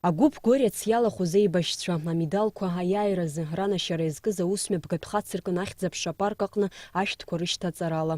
Агәыԥ Горец иалахәыз еибашьцәа амедалқәа аиааиразы ранашьара иазкыз аусмҩаԥгатә хацыркын ахьӡ-аԥша апарк аҟны ашәҭқәа рышьҭаҵарала.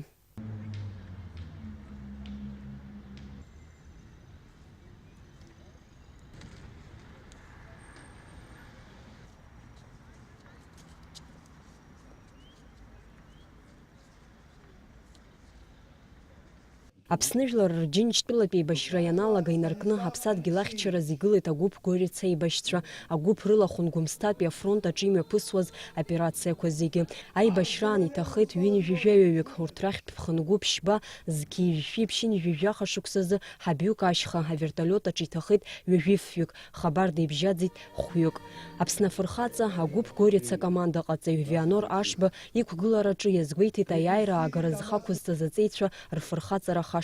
Аԥсны жәлар рџьынџьтәылатә еибашьра ианалага инаркны Аԥсадгьыл ахьчараз игылеит агәыԥ Горец аибашьцәа, агәыԥ рылахәын Гәымсҭатәи афронт аҿы имҩаԥысуаз операциақәа зегьы. Аибашьраан иҭахеит ҩынҩажәаҩык, урҭ рахьтә ԥхынгәы ԥшьба зқьи-жәшәи ԥшьынҩажәаха шықәсазы ҳабҩык ашьха, авертолиот аҿы иҭахеит ҩажәифҩык, хабар деибжьаӡит хәҩык. Аԥсны афырхаҵа агәыԥ Горец акоманда ҟаҵаҩ Вианор Ашба иқәгылараҿы иазгәеиҭеит аиааира аагара зхақәызҵаз аҵеицәа рфырхаҵара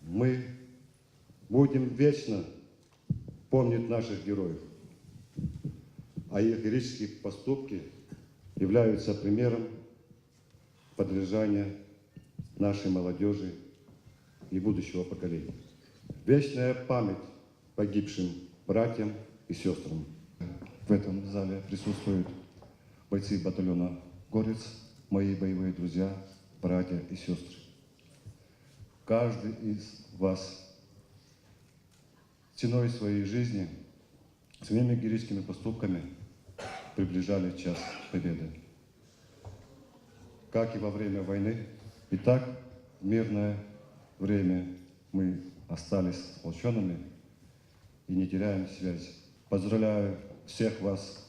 Мы будем вечно помнить наших героев, а их героические поступки являются примером поддержания нашей молодежи и будущего поколения. Вечная память погибшим братьям и сестрам. В этом зале присутствуют бойцы батальона «Горец», мои боевые друзья, братья и сестры. Каждый из вас ценой своей жизни, своими героическими поступками приближали час победы. Как и во время войны, и так в мирное время мы остались сплоченными и не теряем связь. Поздравляю всех вас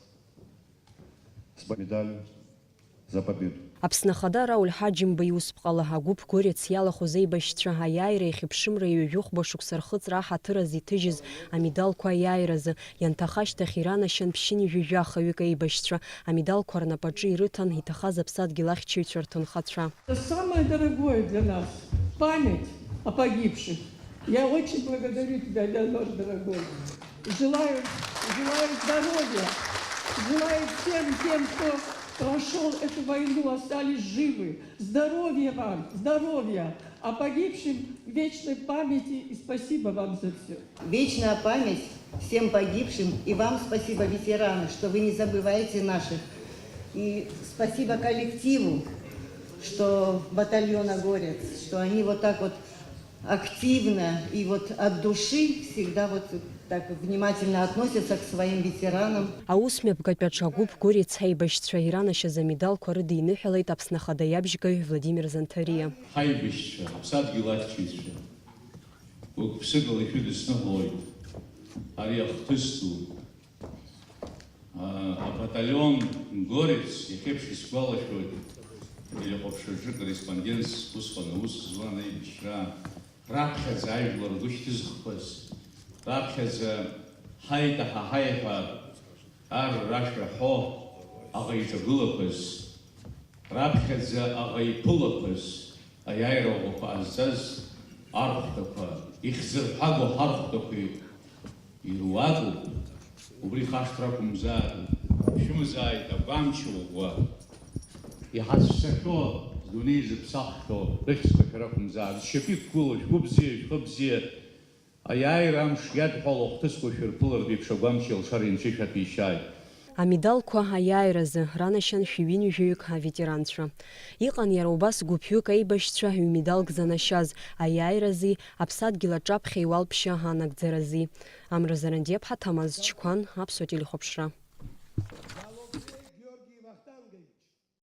с медалью за победу. Аԥсны Ахада Рауль Ҳаџьымба иусԥҟала агәыԥ Горец иалахәыз аибашьцәа аиааира иахьыԥшымра ҩажәихәба шықәса рхыҵра аҳаҭыраз иҭыжьыз амедалқәа аиааиразы ианҭаха ашьҭахь иранашьан ԥшьынҩажәаҩык аибашьцәа амедалқәа рнапаҿы ирыҭан иҭахаз Аԥсадгьыл ахьчаҩцәа рҭынхацәа. Самое дорогое для нас – память о погибших. Я очень благодарю тебя, Леонор, дорогой. Желаю здоровья, желаю всем тем, кто прошел эту войну, остались живы. Здоровья вам, здоровья. А погибшим вечной памяти и спасибо вам за все. Вечная память всем погибшим и вам спасибо, ветераны, что вы не забываете наших. И спасибо коллективу, что батальона «Горец», что они вот так вот активно и вот от души всегда вот так внимательно относятся к своим ветеранам. Аусмҩаԥгатәаҿ агәыԥ Горец аибашьцәа иранашьаз амедалқәа рыдиныҳәалеит Аԥсны Ахада иабжьгаҩ Владимир Занҭариа. Ҳаибашьцәа, Аԥсадгьыл ахьчаҩцәа, гәык-ԥсыкала ишәыдысныҳәалоит ари ахҭыс ду. Абаталион «Горец» иахьеиԥш исгәалашәоит телехәаԥшраҿы корреспондентс усҟан аус зуан аибашьра раԥхьаӡа ажәлар ргәы шьҭызхқәаз, раԥхьаӡа ҳаиҭаҳа-ҳаи ҳәа ар рашәаҳәо аӷа иҿагылақәаз, раԥхьаӡа аӷа иԥылақәаз, аиааира ӷәӷәақәа ҟазҵаз архәҭақәа, ихьзырҳәагоу ҳархәҭақәа ируакуп, убри хашҭра акәымзар, шәымзааит агәамч ӷәӷәа, иҳазшахьоу здунеи зыԥсаххьоу рыхьӡқәа шәара акәымзар, зшьапы иқәгылоу шәгәы бзиа, шәхы бзиа, аиааира амш иадҳәало хҭысқәа шәырԥылартә еиԥш агәамч алшара инцәышәатәишьааит. Амедалқәа аиааиразы ранашьан шәҩынҩажәаҩык аветеранцәа. Иҟан иара убас гәыԥҩык аибашьцәа ҩ-медалк занашьаз аиааирази Аԥсадгьыл аҿаԥхьа иуалԥшьа анагӡарази. Амра Зарандиаԥҳа, Ҭамаз Чқәан, Аԥсуа телехәаԥшра.